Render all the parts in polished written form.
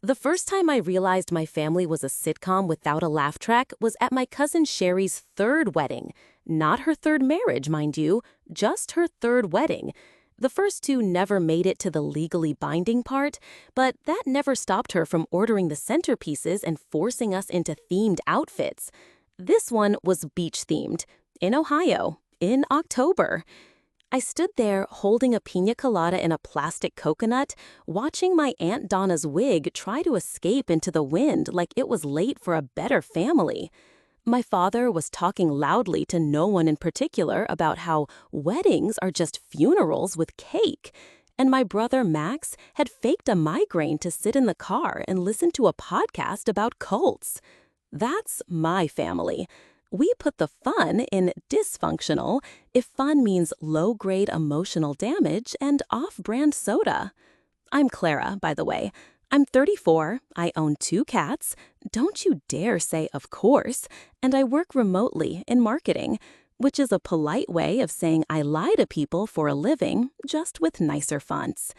The first time I realized my family was a sitcom without a laugh track was at my cousin Sherry's third wedding. Not her third marriage, mind you, just her third wedding. The first two never made it to the legally binding part, but that never stopped her from ordering the centerpieces and forcing us into themed outfits. This one was beach-themed, in Ohio, in October. I stood there holding a piña colada in a plastic coconut, watching my Aunt Donna's wig try to escape into the wind like it was late for a better family. My father was talking loudly to no one in particular about how weddings are just funerals with cake, and my brother Max had faked a migraine to sit in the car and listen to a podcast about cults. That's my family. We put the fun in dysfunctional if fun means low-grade emotional damage and off-brand soda. I'm Clara, by the way. I'm 34, I own 2 cats, don't you dare say of course, and I work remotely in marketing, which is a polite way of saying I lie to people for a living, just with nicer fonts.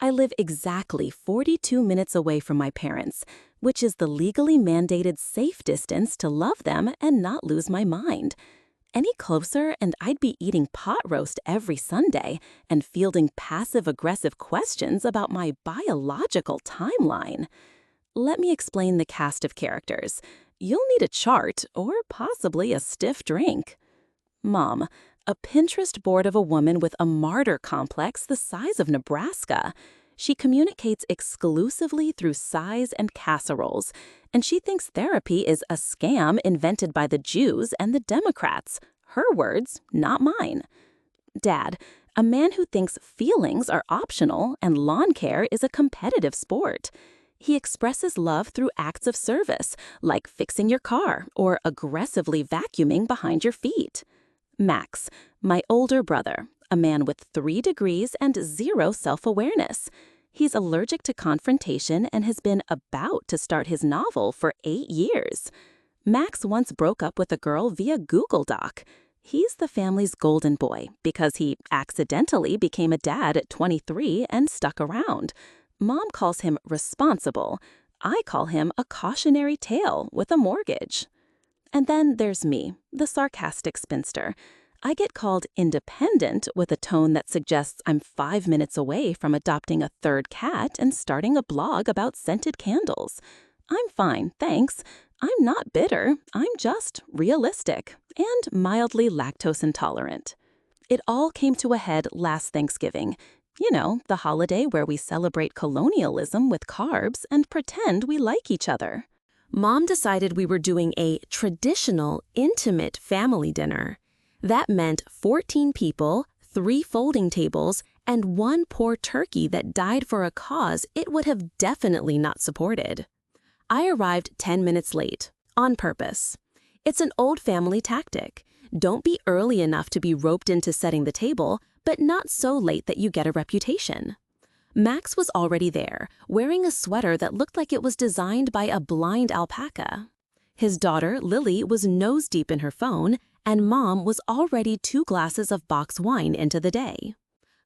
I live exactly 42 minutes away from my parents, which is the legally mandated safe distance to love them and not lose my mind. Any closer and I'd be eating pot roast every Sunday and fielding passive-aggressive questions about my biological timeline. Let me explain the cast of characters. You'll need a chart or possibly a stiff drink. Mom, a Pinterest board of a woman with a martyr complex the size of Nebraska. She communicates exclusively through sighs and casseroles, and she thinks therapy is a scam invented by the Jews and the Democrats. Her words, not mine. Dad, a man who thinks feelings are optional and lawn care is a competitive sport. He expresses love through acts of service, like fixing your car or aggressively vacuuming behind your feet. Max, my older brother, a man with 3 degrees and 0 self-awareness. He's allergic to confrontation and has been about to start his novel for 8 years. Max once broke up with a girl via Google Doc. He's the family's golden boy because he accidentally became a dad at 23 and stuck around. Mom calls him responsible. I call him a cautionary tale with a mortgage. And then there's me, the sarcastic spinster. I get called independent with a tone that suggests I'm 5 minutes away from adopting a 3rd cat and starting a blog about scented candles. I'm fine, thanks. I'm not bitter. I'm just realistic and mildly lactose intolerant. It all came to a head last Thanksgiving. You know, the holiday where we celebrate colonialism with carbs and pretend we like each other. Mom decided we were doing a traditional, intimate family dinner. That meant 14 people, 3 folding tables, and 1 poor turkey that died for a cause it would have definitely not supported. I arrived 10 minutes late, on purpose. It's an old family tactic. Don't be early enough to be roped into setting the table, but not so late that you get a reputation. Max was already there, wearing a sweater that looked like it was designed by a blind alpaca. His daughter, Lily, was nose-deep in her phone, and Mom was already 2 glasses of box wine into the day.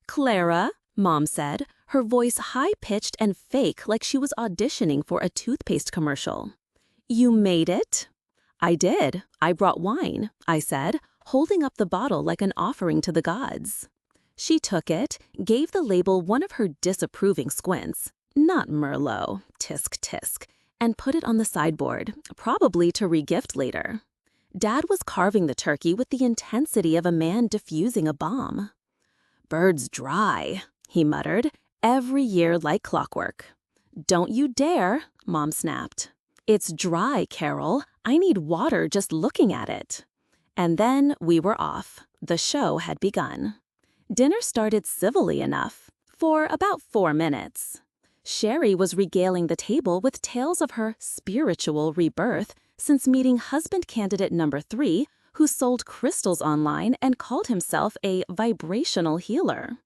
"Clara," Mom said, her voice high-pitched and fake like she was auditioning for a toothpaste commercial. "You made it?" "I did. I brought wine," I said, holding up the bottle like an offering to the gods. She took it, gave the label one of her disapproving squints, not Merlot, tisk tisk, and put it on the sideboard, probably to re-gift later. Dad was carving the turkey with the intensity of a man defusing a bomb. "Bird's dry," he muttered, every year like clockwork. "Don't you dare," Mom snapped. "It's dry, Carol. I need water just looking at it." And then we were off. The show had begun. Dinner started civilly enough, for about 4 minutes. Sherry was regaling the table with tales of her spiritual rebirth since meeting husband candidate number 3, who sold crystals online and called himself a vibrational healer.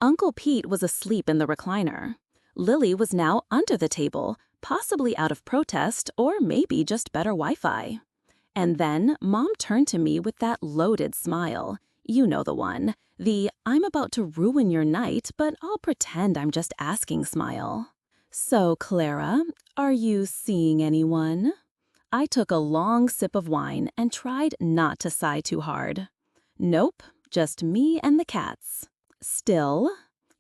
Uncle Pete was asleep in the recliner. Lily was now under the table, possibly out of protest or maybe just better Wi-Fi. And then Mom turned to me with that loaded smile. You know the one. The "I'm about to ruin your night, but I'll pretend I'm just asking" smile. "So, Clara, Are you seeing anyone? I took a long sip of wine and tried not to sigh too hard. Nope, just me and the cats. Still?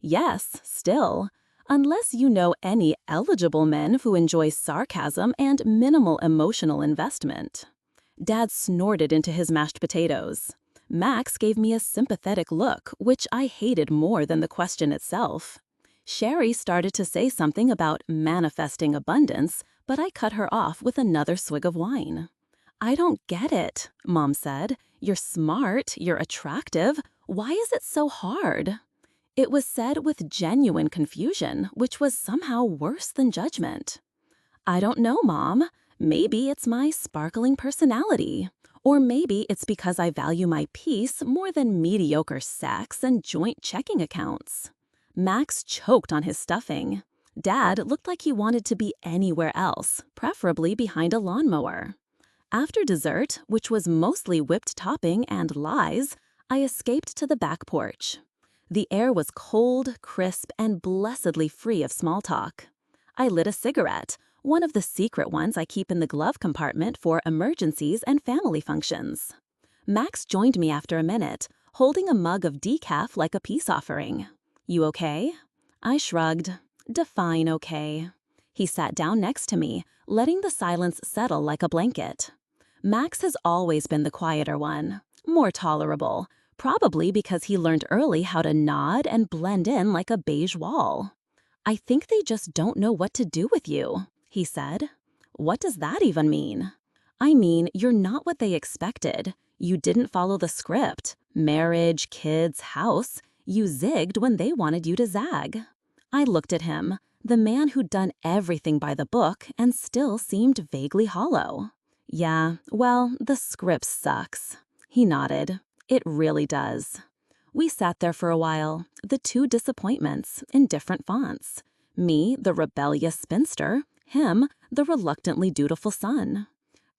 Yes, still. Unless you know any eligible men who enjoy sarcasm and minimal emotional investment. Dad snorted into his mashed potatoes. Max gave me a sympathetic look, which I hated more than the question itself. Sherry started to say something about manifesting abundance, but I cut her off with another swig of wine. I don't get it, Mom said. You're smart, you're attractive. Why is it so hard? It was said with genuine confusion, which was somehow worse than judgment. I don't know, Mom. Maybe it's my sparkling personality. Or maybe it's because I value my peace more than mediocre sex and joint checking accounts. Max choked on his stuffing. Dad looked like he wanted to be anywhere else, preferably behind a lawnmower. After dessert, which was mostly whipped topping and lies, I escaped to the back porch. The air was cold, crisp, and blessedly free of small talk. I lit a cigarette, one of the secret ones I keep in the glove compartment for emergencies and family functions. Max joined me after a minute, holding a mug of decaf like a peace offering. You okay? I shrugged. Define okay. He sat down next to me, letting the silence settle like a blanket. Max has always been the quieter one, more tolerable, probably because he learned early how to nod and blend in like a beige wall. I think they just don't know what to do with you, he said. What does that even mean? I mean, you're not what they expected. You didn't follow the script. Marriage, kids, house. You zigged when they wanted you to zag. I looked at him, the man who'd done everything by the book and still seemed vaguely hollow. Yeah, well, the script sucks. He nodded. It really does. We sat there for a while, the two disappointments, in different fonts. Me, the rebellious spinster, him, the reluctantly dutiful son.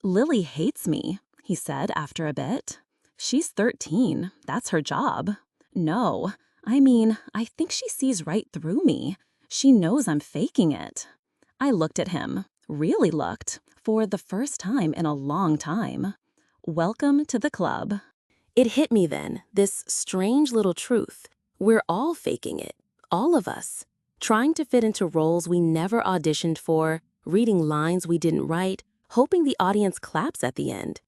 Lily hates me, he said after a bit. She's 13, that's her job. No, I mean, I think she sees right through me. She knows I'm faking it. I looked at him, really looked, for the first time in a long time. Welcome to the club. It hit me then, this strange little truth. We're all faking it, all of us, trying to fit into roles we never auditioned for, reading lines we didn't write, hoping the audience claps at the end.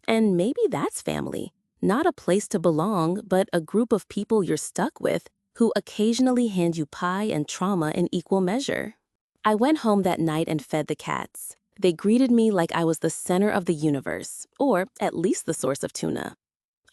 And maybe that's family, not a place to belong, but a group of people you're stuck with who occasionally hand you pie and trauma in equal measure. I went home that night and fed the cats. They greeted me like I was the center of the universe, or at least the source of tuna.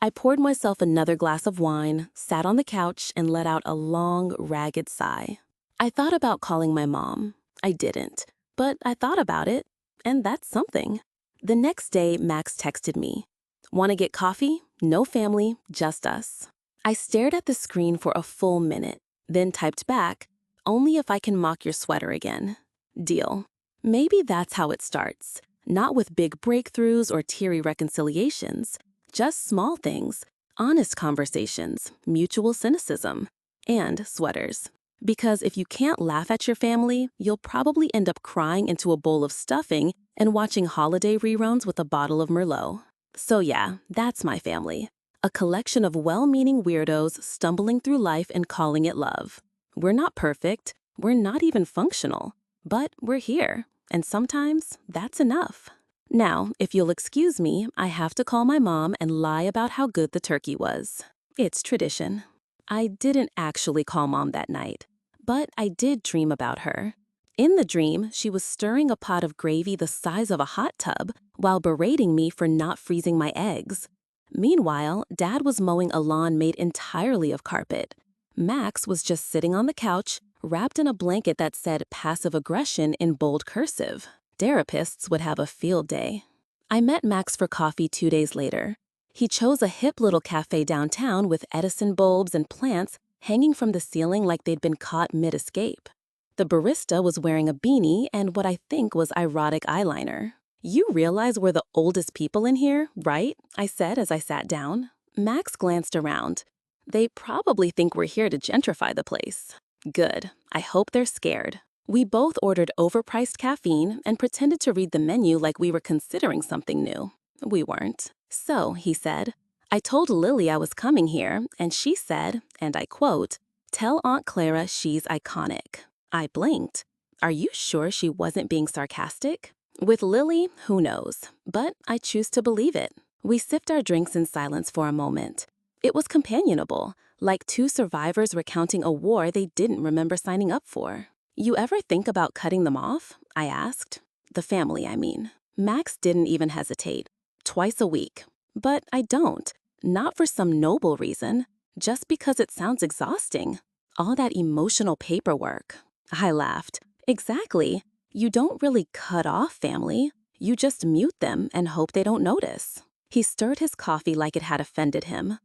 I poured myself another glass of wine, sat on the couch, and let out a long, ragged sigh. I thought about calling my mom. I didn't, but I thought about it, and that's something. The next day, Max texted me. Want to get coffee? No family, just us. I stared at the screen for a full minute, then typed back, only if I can mock your sweater again. Deal. Maybe that's how it starts, not with big breakthroughs or teary reconciliations. Just small things, honest conversations, mutual cynicism, and sweaters. Because if you can't laugh at your family, you'll probably end up crying into a bowl of stuffing and watching holiday reruns with a bottle of Merlot. So yeah, that's my family. A collection of well-meaning weirdos stumbling through life and calling it love. We're not perfect, we're not even functional, but we're here, and sometimes that's enough. Now, if you'll excuse me, I have to call my mom and lie about how good the turkey was. It's tradition. I didn't actually call Mom that night, but I did dream about her. In the dream, she was stirring a pot of gravy the size of a hot tub while berating me for not freezing my eggs. Meanwhile, Dad was mowing a lawn made entirely of carpet. Max was just sitting on the couch, wrapped in a blanket that said passive aggression in bold cursive. Therapists would have a field day. I met Max for coffee 2 days later. He chose a hip little cafe downtown with Edison bulbs and plants hanging from the ceiling like they'd been caught mid-escape. The barista was wearing a beanie and what I think was erotic eyeliner. You realize we're the oldest people in here, right? I said as I sat down. Max glanced around. They probably think we're here to gentrify the place. Good. I hope they're scared. We both ordered overpriced caffeine and pretended to read the menu like we were considering something new. We weren't. So, he said, I told Lily I was coming here, and she said, and I quote, "Tell Aunt Clara she's iconic." I blinked. Are you sure she wasn't being sarcastic? With Lily, who knows? But I choose to believe it. We sipped our drinks in silence for a moment. It was companionable, like two survivors recounting a war they didn't remember signing up for. You ever think about cutting them off? I asked. The family, I mean. Max didn't even hesitate. Twice a week. But I don't. Not for some noble reason. Just because it sounds exhausting. All that emotional paperwork. I laughed. Exactly. You don't really cut off family. You just mute them and hope they don't notice. He stirred his coffee like it had offended him.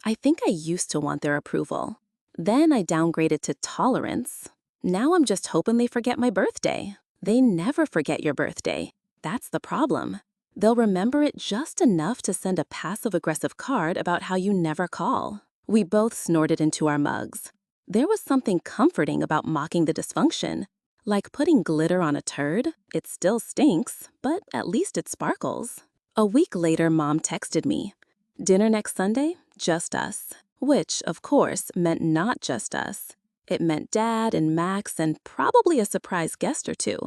I think I used to want their approval. Then I downgraded to tolerance. Now I'm just hoping they forget my birthday. They never forget your birthday. That's the problem. They'll remember it just enough to send a passive-aggressive card about how you never call. We both snorted into our mugs. There was something comforting about mocking the dysfunction. Like putting glitter on a turd. It still stinks, but at least it sparkles. A week later, Mom texted me. Dinner next Sunday? Just us. Which, of course, meant not just us. It meant Dad and Max and probably a surprise guest or two.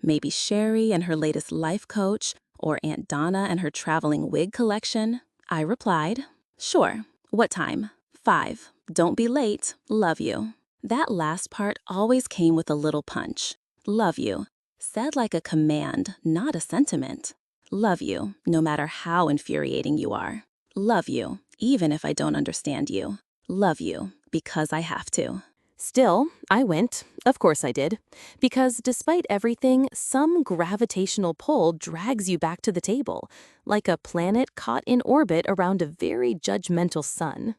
Maybe Sherry and her latest life coach, or Aunt Donna and her traveling wig collection. I replied, sure. What time? 5. Don't be late. Love you. That last part always came with a little punch. Love you. Said like a command, not a sentiment. Love you, no matter how infuriating you are. Love you, even if I don't understand you. Love you, because I have to. Still, I went. Of course I did. Because despite everything, some gravitational pull drags you back to the table, like a planet caught in orbit around a very judgmental sun.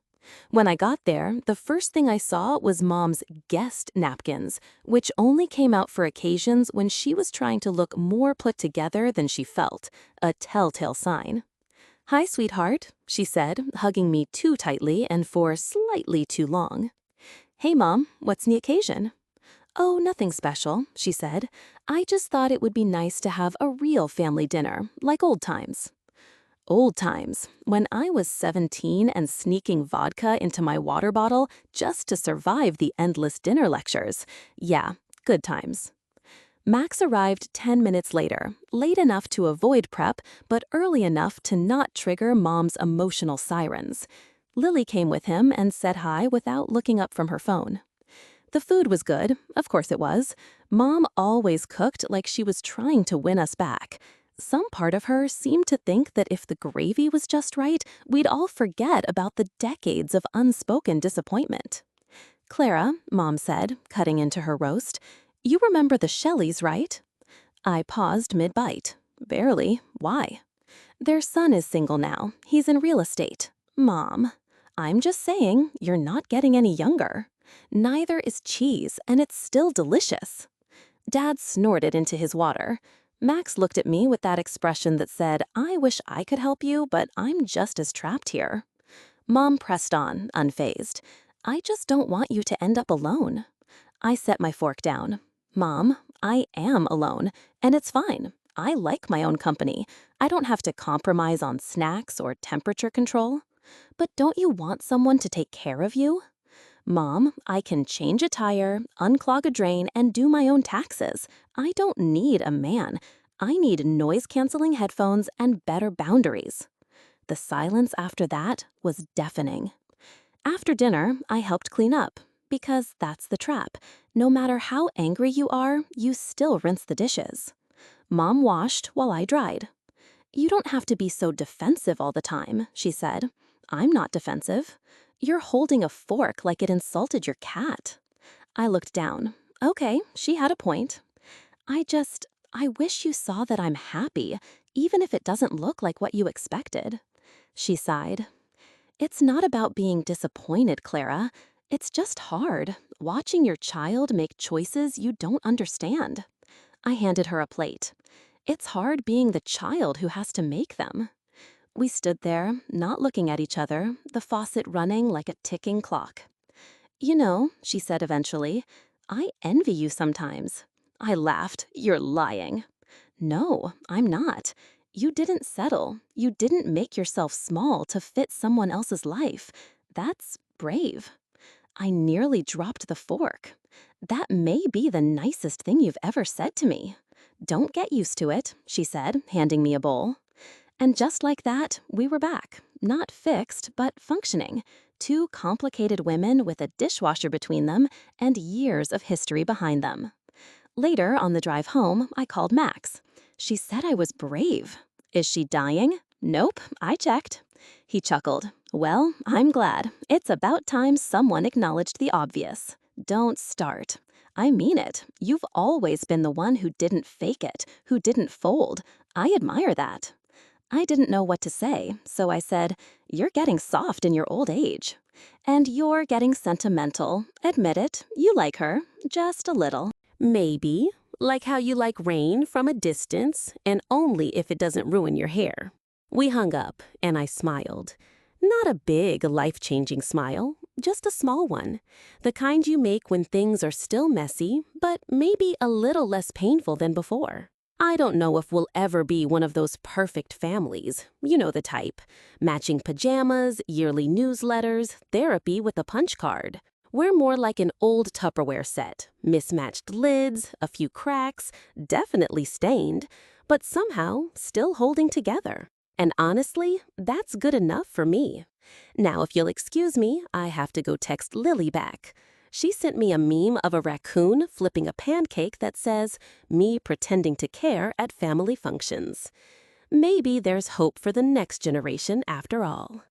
When I got there, the first thing I saw was Mom's guest napkins, which only came out for occasions when she was trying to look more put together than she felt, a telltale sign. Hi, sweetheart, she said, hugging me too tightly and for slightly too long. Hey, Mom, what's the occasion? Oh, nothing special, she said. I just thought it would be nice to have a real family dinner, like old times. Old times, when I was 17 and sneaking vodka into my water bottle just to survive the endless dinner lectures. Yeah, good times. Max arrived 10 minutes later, late enough to avoid prep, but early enough to not trigger Mom's emotional sirens. Lily came with him and said hi without looking up from her phone. The food was good, of course it was. Mom always cooked like she was trying to win us back. Some part of her seemed to think that if the gravy was just right, we'd all forget about the decades of unspoken disappointment. Clara, Mom said, cutting into her roast, you remember the Shelleys, right? I paused mid-bite. Barely. Why? Their son is single now. He's in real estate. Mom. I'm just saying, you're not getting any younger. Neither is cheese, and it's still delicious. Dad snorted into his water. Max looked at me with that expression that said, I wish I could help you, but I'm just as trapped here. Mom pressed on, unfazed. I just don't want you to end up alone. I set my fork down. Mom, I am alone, and it's fine. I like my own company. I don't have to compromise on snacks or temperature control. But don't you want someone to take care of you? Mom, I can change a tire, unclog a drain, and do my own taxes. I don't need a man. I need noise-canceling headphones and better boundaries. The silence after that was deafening. After dinner, I helped clean up, because that's the trap. No matter how angry you are, you still rinse the dishes. Mom washed while I dried. You don't have to be so defensive all the time, she said. I'm not defensive. You're holding a fork like it insulted your cat. I looked down. Okay, she had a point. I wish you saw that I'm happy, even if it doesn't look like what you expected. She sighed. It's not about being disappointed, Clara. It's just hard, watching your child make choices you don't understand. I handed her a plate. It's hard being the child who has to make them. We stood there, not looking at each other, the faucet running like a ticking clock. You know, she said eventually, I envy you sometimes. I laughed. You're lying. No, I'm not. You didn't settle. You didn't make yourself small to fit someone else's life. That's brave. I nearly dropped the fork. That may be the nicest thing you've ever said to me. Don't get used to it, she said, handing me a bowl. And just like that, we were back. Not fixed, but functioning. Two complicated women with a dishwasher between them and years of history behind them. Later, on the drive home, I called Max. She said I was brave. Is she dying? Nope, I checked. He chuckled. Well, I'm glad. It's about time someone acknowledged the obvious. Don't start. I mean it. You've always been the one who didn't fake it, who didn't fold. I admire that. I didn't know what to say, so I said, You're getting soft in your old age. And you're getting sentimental. Admit it, you like her, just a little. Maybe, like how you like rain from a distance, and only if it doesn't ruin your hair. We hung up, and I smiled. Not a big, life-changing smile, just a small one. The kind you make when things are still messy, but maybe a little less painful than before. I don't know if we'll ever be one of those perfect families. You know the type. Matching pajamas, yearly newsletters, therapy with a punch card. We're more like an old Tupperware set. Mismatched lids, a few cracks, definitely stained, but somehow still holding together. And honestly, that's good enough for me. Now, if you'll excuse me, I have to go text Lily back. She sent me a meme of a raccoon flipping a pancake that says, "Me pretending to care at family functions." Maybe there's hope for the next generation after all.